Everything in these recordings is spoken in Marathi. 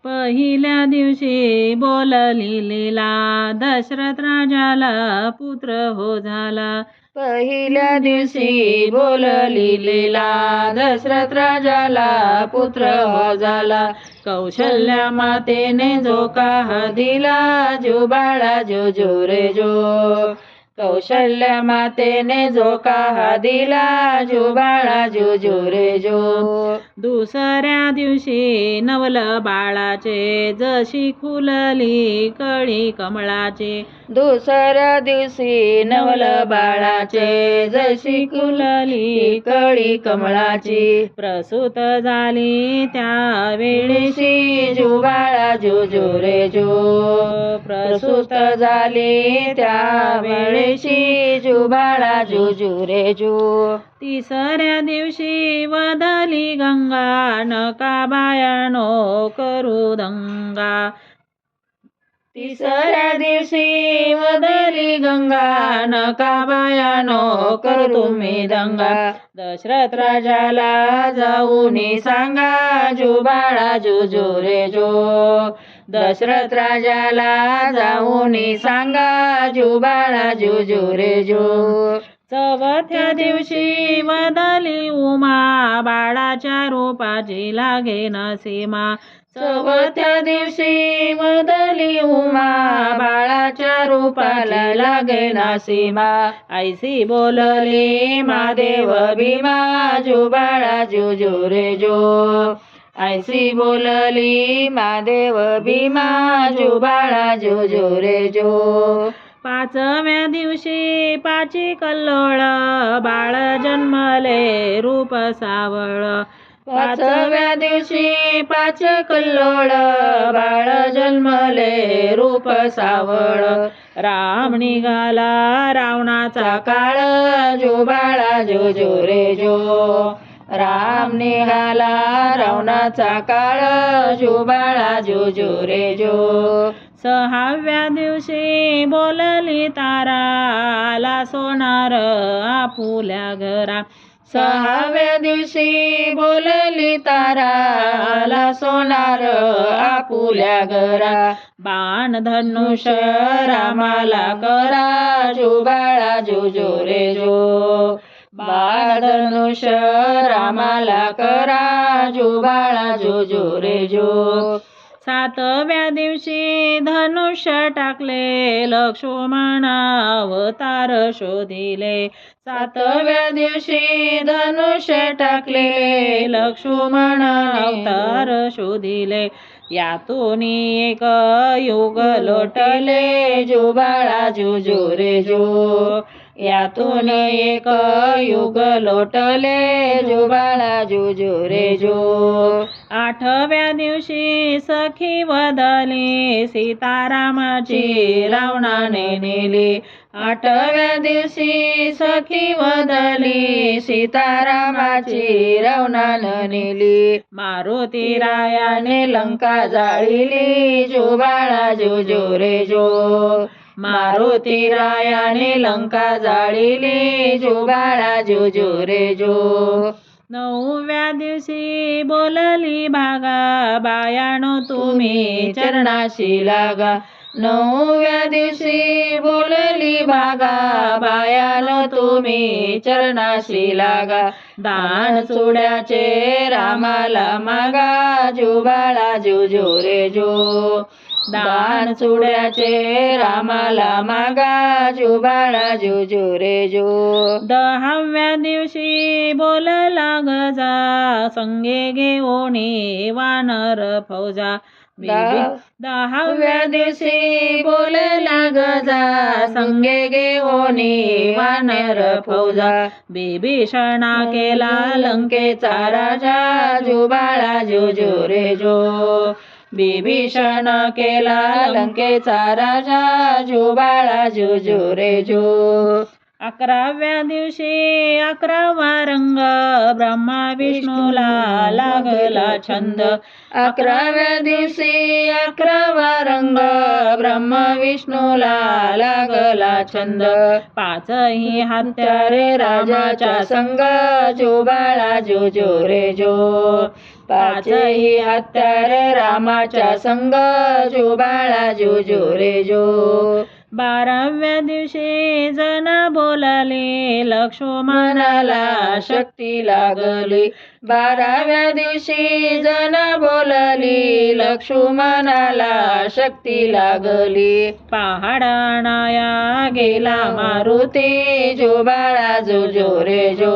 पहिल्या दिवशी बोलली लीला, दशरथ राजाला पुत्र हो झाला. पहिल्या दिवशी बोलली लीला, दशरथ राजाला पुत्र हो झाला. कौशल्या मातेने झोका दिला, जो बाळा जो जो रे जो. कौशल्या मातेने झोका दिला, जो बाळा जो जो रे जो. दुसऱ्या दिवशी नवल बाळाचे, जशी खुलली कळी कमळाचे. दुसऱ्या दिवशी नवल बाळाचे, जशी खुलली कळी कमळाची. प्रसूत झाली त्या वेळेशी, जो बाळा जो जो रे जो. प्रसूत झाली त्या वेळेशी, जो बाळा जो जो रे जो. तिसऱ्या दिवशी वदली गंगा, नका बायानो करू दंगा. तिसऱ्या दिवशी वदली गंगा, नका बायानो करू तुम्ही दंगा. दशरथ राजाला जाऊन सांगा, जो बाळा जो जो रे जो. दशरथ राजाला जाऊन सांगा, जो बाळा जो जो रे जो. चौथ्या दिवशी वदली उमा, बाळाच्या रूपाची लागे न सीमा. चौथ्या दिवशी वदली उमा, बाळाच्या रूपाला लागे ना सीमा. ऐसी बोलली महादेव भीमा, जो बाळा जो जो रे जो. ऐसी बोलली महादेव भीमा, जो बाळा जो जो रे जो. पाचव्या दिवशी पाची कल्लोळ, बाळ जन्मले रूप सावळ. पाचव्या दिवशी पाच कल्लोळ, बाळ जन्मले रूप सावळ. राम निघाला रावणाचा काळ, जो बाळा जो जो रे जो. राम निघाला रावणाचा काळ, जो बाळा जो जो रे जो. सहाव्या दिवशी बोलली तारा, आला सोनार आपुल्या घरा. सहाव्या दिवशी बोलली तारा, आला सोनार आपुल्या घरा. बाण धनुष रामाला करा, जो बाळा जो जो रे जो. बाण धनुष रामाला करा, जो बाळा जो जो रे जो. सातव्या दिवशी धनुष्य टाकले, लक्ष्मण अवतार शोधिले. सातव्या दिवशी धनुष्य टाकले, लक्ष्मण अवतार शोधिले. यातून एक युग लोटले, जो बाळा जो जो रे जो. यातून एक युग लोटले, जो बाळा जो जो रे जो. आठव्या दिवशी सखी वदली, सीतारामाची रावणाने नेली. आठव्या दिवशी सखी वदली, सीतारामाची रावणानं नेली. मारुती रायाने लंका जाळिली, जो बाळा जो जो रे जो. मारुती रायाने लंका जाळिली, जो बाळा जो जो रे जो. नवव्या दिवशी बोलली भागा, बायानो तुम्ही चरणाशी लागा. नवव्या दिवशी बोलली भागा, बायानो तुम्ही चरणाशी लागा. दान सोड्याचे रामाला मागा, जो बाळा जो जो रे जो. दान सोड्याचे रामाला मागा, जो बाळा जो जो रे जो. दहाव्या दिवशी बोलला गजा, संगे घेऊनी वानर फौजा. दहाव्या दिवशी बोलला गजा, संगे घेऊनी वानर फौजा. बिभीषणा केला लंकेचा राजा, जो बाळा जो जो रे जो. बिभीषण केला लंकेचा राजा, जो बाळा जो जो रे जो. 11व्या दिवशी 11वा रंग, ब्रह्मा विष्णूला लागला छंद. 11व्या दिवशी 11वा रंग, ब्रह्मा विष्णूला लागला छंद. 5ही हत्यारे राजाच्या संग, जो बाळा जो जो रे जो. पाचही हत्यार रामाच्या संग जो बाळा जो जो रे जो 12व्या दिवशी जण बोलाले लक्ष्मणाला शक्ती लागली 12व्या दिवशी जण बोलली लक्ष्मणाला शक्ती लागली पहाडाणाया गेला मारुती जो बाळा जो जो रे जो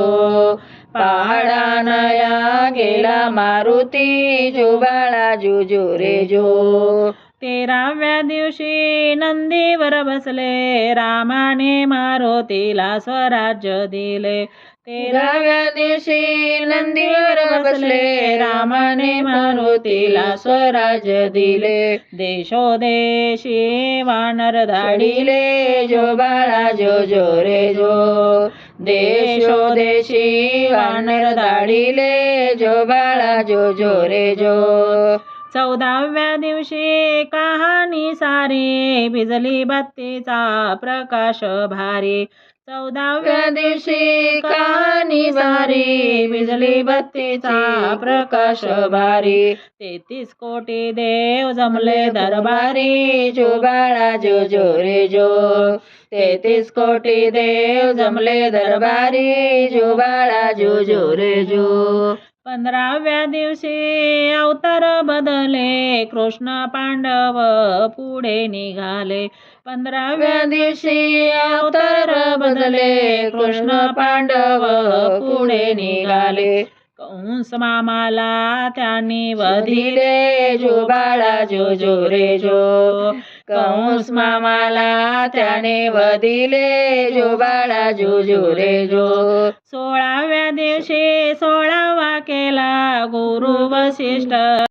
पहाडानया गेला मारुती जो बाळा जो जो रे जो 13व्या दिवशी नंदीवर बसले रामाने मारुतीला स्वराज्य दिले 13व्या दिवशी नंदीवर बसले रामाने मारुतीला स्वराज्य दिले देशोदेशी वानर धाडिले जो बाळा जो जो रे जो देशोदेशी वानर धाडिले जो बाळा जो जो रे जो 14व्या दिवशी कहाणी सारी भिजली बत्तीचा प्रकाश भारी 14व्या दिवशी कहाणी सारी भिजली बत्तीचा प्रकाश भारी 33 कोटी देव जमले दरबारी जो बाळा जो जो रे जो 33 कोटी देव जमले दरबारी जो बाळा जो जो रे जो 15व्या दिवशी अवतार बदले कृष्ण पांडव पुढे निघाले 15व्या दिवशी अवतार बदले कृष्ण पांडव पुढे निघाले कंस मामाला त्यांनी वधिले जो बाळा जो जो रे जो कंस मामाला त्याने वधिले जो बाळा जो जो रे जो 16व्या दिवशी 16वा केला गुरु वसिष्ठ